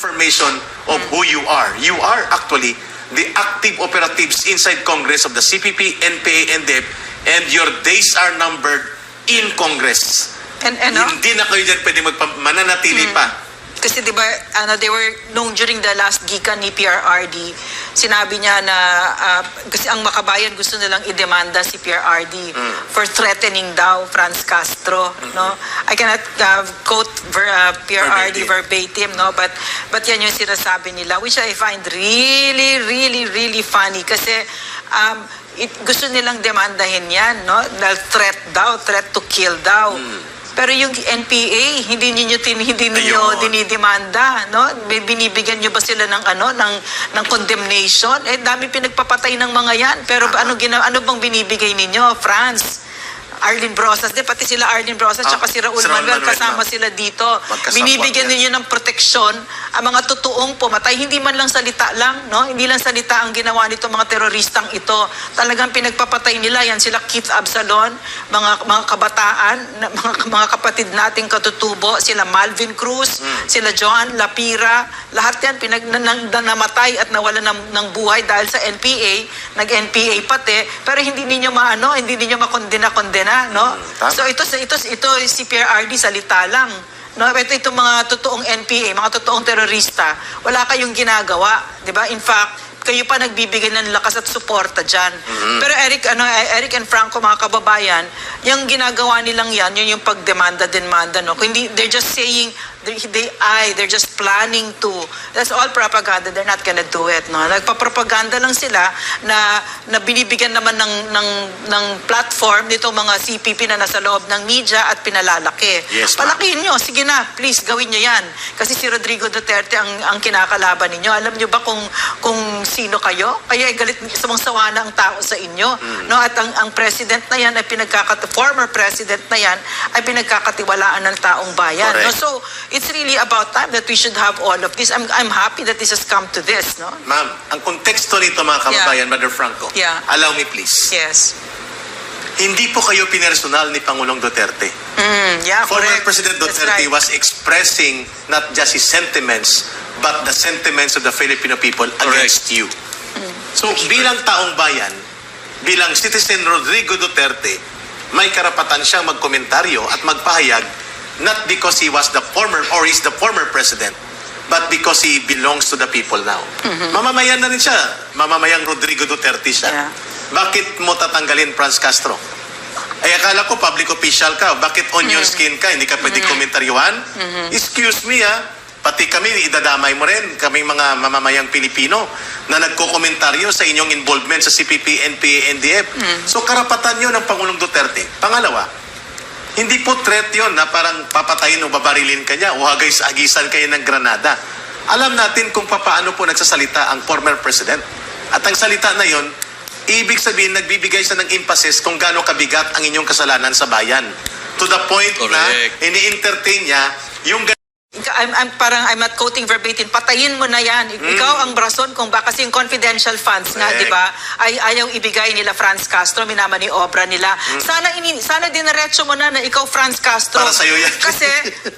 information of who you are. You are actually the active operatives inside Congress of the CPP, NPA, NDF, and your days are numbered in Congress. And Hindi na kayo dyan pwede mananatili pa. Kasi diba, they were, during the last Gikan ni PRRD, sinabi niya na, kasi ang Makabayan gusto nilang idemanda si PRRD for threatening daw Franz Castro, no? I cannot quote PRRD verbatim, no? But yan yung sinasabi nila, which I find really, really, really funny kasi, gusto nilang demandahin yan, no? Threat to kill daw. Pero yung NPA, hindi niyo dinidemanda, no? Binibigyan niyo ba sila ng ng condemnation? Dami pinagpapatay ng mga yan. Pero ano bang binibigay ninyo, Franz? Arlene Brosas, pati sila Arlene Brosas at si Raul Manuel, kasama sila dito. Binibigyan ninyo ng proteksyon ang mga totoong pumatay. Hindi man lang salita lang, no? Hindi lang salita ang ginawa nito mga teroristang ito. Talagang pinagpapatay nila. Yan sila Keith Absalon, mga kabataan, mga kapatid nating katutubo, sila Malvin Cruz, sila Joan Lapira, lahat yan namatay at nawala ng buhay dahil sa NPA, nag-NPA pati, pero hindi ninyo makondena, no? So ito si PRRD salita lang, no? Itong mga totoong NPA, mga totoong terorista, wala kayong ginagawa, 'di ba? In fact, kayo pa nagbibigay ng lakas at suporta diyan. Pero Eric and Franco, mga kababayan, yung ginagawa nilang yan, yun yung pagdemanda, no? Hindi, they're just saying they're just planning to. That's all propaganda. They're not gonna do it, no? Nagpapropaganda lang sila na binibigyan naman ng platform nitong mga CPP na nasa loob ng media at pinalalaki. Yes, palakihin nyo, sige na, please gawin nyo yan. Kasi si Rodrigo Duterte ang kinakalaban ninyo. Alam nyo ba kung sino kayo? Kaya galit, samang-sawa na ang tao sa inyo, no? At ang president na yan ay former president na yan ay pinagkakatiwalaan ng taong bayan. No? So it's really about time that we should have all of this. I'm happy that this has come to this, no? Ma'am, ang konteksto nito, mga kababayan, Mother Franco, allow me please. Yes. Hindi po kayo pinersonal ni Pangulong Duterte. Former President Duterte was expressing not just his sentiments, but the sentiments of the Filipino people against you. So, bilang taong bayan, bilang citizen Rodrigo Duterte, may karapatan siyang magkomentaryo at magpahayag, not because he was the former or is the former president, but because he belongs to the people now. Mamamayan na rin siya. Mamamayang Rodrigo Duterte siya. Bakit mo tatanggalin Franz Castro? Ay, akala ko public official ka. Bakit onion skin ka? Hindi ka pwede komentaryuhan? Excuse me, pati kami, idadamay mo rin. Kaming mga mamamayang Pilipino na nagko-komentaryo sa inyong involvement sa CPP, NPA, NDF. So, karapatan yun ng Pangulong Duterte. Pangalawa, hindi po threat yun na parang papatayin o babarilin ka niya o agisan kayo ng granada. Alam natin kung paano po nagsasalita ang former president. At ang salita na yon, ibig sabihin, nagbibigay siya ng emphasis kung gaano kabigat ang inyong kasalanan sa bayan. To the point na ini-entertain niya yung I'm not quoting verbatim, patayin mo na yan. Ikaw ang brason kung ba, kasi yung confidential funds nga, di ba, ay ayaw ibigay nila Franz Castro, minamaniobra nila. Sana dinaretso mo na ikaw Franz Castro. Para sa'yo yan.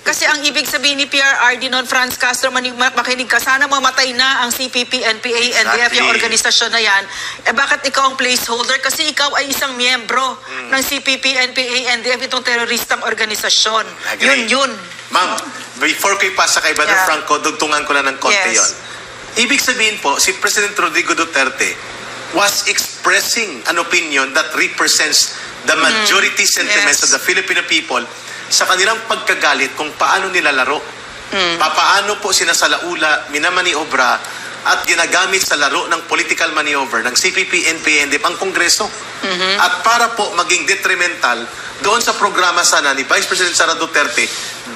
Kasi ang ibig sabihin ni PRRD noon, Franz Castro, makinig ka, sana mamatay na ang CPP, NPA, NDF, yung organisasyon na yan. Bakit ikaw ang placeholder? Kasi ikaw ay isang miyembro ng CPP, NPA, NDF, itong teroristang organisasyon. Yun. Ma'am, before ko ipasa kay Brother Franco, dugtungan ko lang ng konti yon. Ibig sabihin po, si President Rodrigo Duterte was expressing an opinion that represents the majority sentiments of the Filipino people sa kanilang pagkagalit kung paano nilalaro. Paano po sinasalaula, minamaniobra, at ginagamit sa laro ng political maneuver ng CPP, NPA, NDF ang Kongreso. At para po maging detrimental doon sa programa sana ni Vice President Sara Duterte,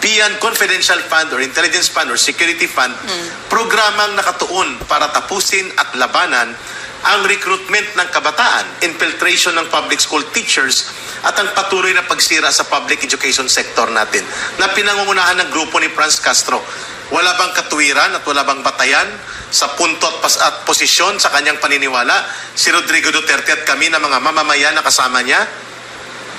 beyond confidential fund or intelligence fund or security fund, programang nakatuon para tapusin at labanan ang recruitment ng kabataan, infiltration ng public school teachers, at ang patuloy na pagsira sa public education sector natin na pinangungunahan ng grupo ni Franz Castro. Wala bang katuwiran at wala bang batayan sa punto at posisyon sa kanyang paniniwala si Rodrigo Duterte at kami na mga mamamayan na kasama niya?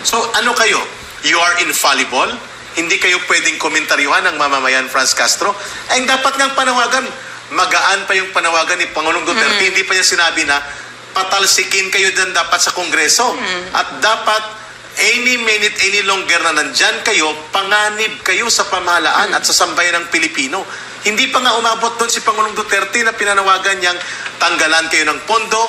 So ano kayo? You are infallible? hindi kayo pwedeng komentaryuhan ng mamamayan, Franz Castro. Ay dapat ngang panawagan, magaan pa yung panawagan ni Pangulong Duterte, hindi pa niya sinabi na patalsikin kayo din dapat sa Kongreso. At dapat any minute, any longer na nandyan kayo, panganib kayo sa pamahalaan at sa sambayan ng Pilipino. Hindi pa nga umabot doon si Pangulong Duterte na pinanawagan niyang tanggalan kayo ng pondo,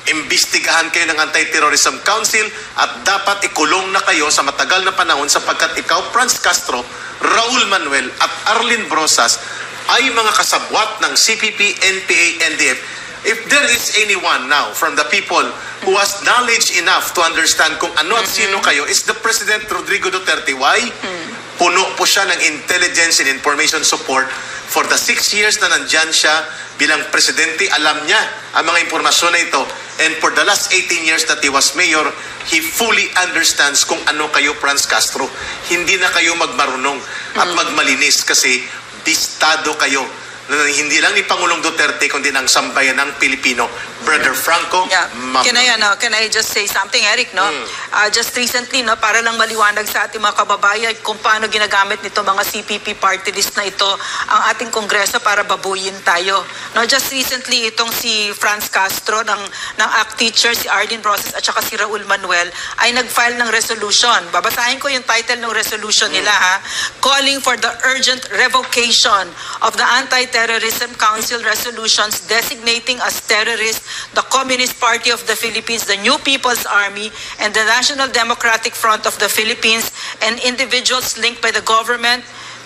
imbestigahan kayo ng Anti-Terrorism Council at dapat ikulong na kayo sa matagal na panahon sapagkat ikaw, Franz Castro, Raul Manuel at Arlene Brosas ay mga kasabwat ng CPP, NPA, NDF. If there is anyone now from the people who has knowledge enough to understand kung ano at sino kayo, is the President Rodrigo Duterte. Why? Puno po siya ng intelligence and information support. For the 6 years na nandyan siya bilang presidente, alam niya ang mga impormasyon na ito. And for the last 18 years that he was mayor, he fully understands kung ano kayo, Franz Castro. Hindi na kayo magmarunong at magmalinis kasi bistado kayo. Hindi lang ni Pangulong Duterte, kundi ng sambayan ng Pilipino. Brother Franco, Yeah. Can I just say something, Eric, no? Just recently, no, para lang maliwanag sa ating mga kababayan kung paano ginagamit nito mga CPP party list na ito ang ating Kongreso para babuyin tayo. No, just recently, itong si Franz Castro ng ACT teacher, si Arlene Brosas at saka si Raul Manuel ay nag-file ng resolution. Babasahin ko yung title ng resolution nila, ha? Calling for the urgent revocation of the Anti-Terrorism Council resolutions designating as terrorists the Communist Party of the Philippines, the New People's Army, and the National Democratic Front of the Philippines, and individuals linked by the government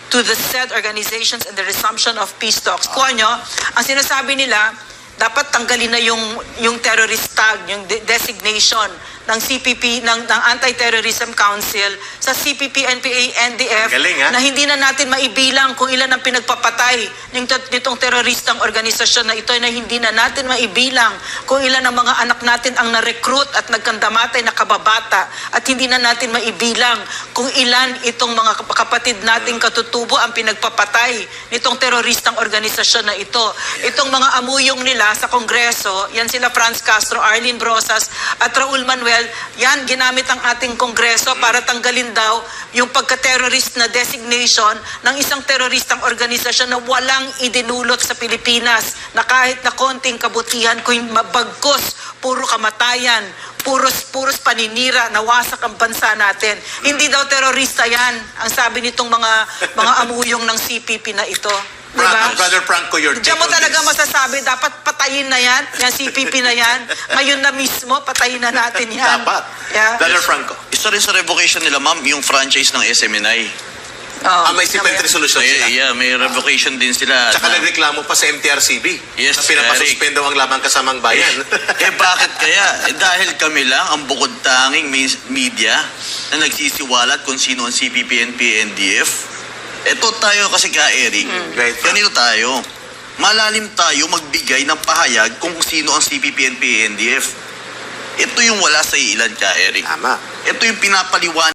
to the said organizations and the resumption of peace talks. Kuha nyo, ang sinasabi nila, dapat tanggalin na yung terrorist tag, yung designation ng CPP, ng Anti-Terrorism Council sa CPP, NPA, NDF. Galing, ha? Na hindi na natin maibilang kung ilan ang pinagpapatay nitong teroristang organisasyon na ito, na hindi na natin maibilang kung ilan ang mga anak natin ang na-recruit at nagkandamatay na kababata, at hindi na natin maibilang kung ilan itong mga kapatid nating katutubo ang pinagpapatay nitong teroristang organisasyon na ito. Itong mga amuyong nila sa Kongreso, yan sila Franz Castro, Arlene Brosas at Raul Manuel, yan ginamit ang ating Kongreso para tanggalin daw yung pagka-terrorist na designation ng isang teroristang organisasyon na walang idinulot sa Pilipinas, na kahit na konting kabutihan, kung mabagkos, puro kamatayan, puros paninira, nawasak ang bansa natin. Hindi daw terorista yan, ang sabi nitong mga amuyong ng CPP na ito. Diba? Brother Franco, your take Diyan mo on talaga this. masasabi, dapat patayin na yan, yung CPP na yan. Ngayon na mismo, patayin na natin yan. Dapat. Yeah. Brother Franco. Isa rin sa revocation nila, ma'am, yung franchise ng SMNI. May cement resolution sila. Yeah, may revocation din sila. Tsaka nagreklamo pa sa MTRCB. Yes, na pinapasuspend daw ang lamang kasamang bayan. Bakit kaya? Dahil kami lang ang bukod tanging media na nagsisiwalat kung sino ang CPP, NPA, NDF. Ito tayo kasi ka, Eric. Right. Ganito tayo. Malalim tayo magbigay ng pahayag kung sino ang CPP, NPA, NDF. Ito yung wala sa ilan ka, Eric. Tama. Ito yung pinapaliwanag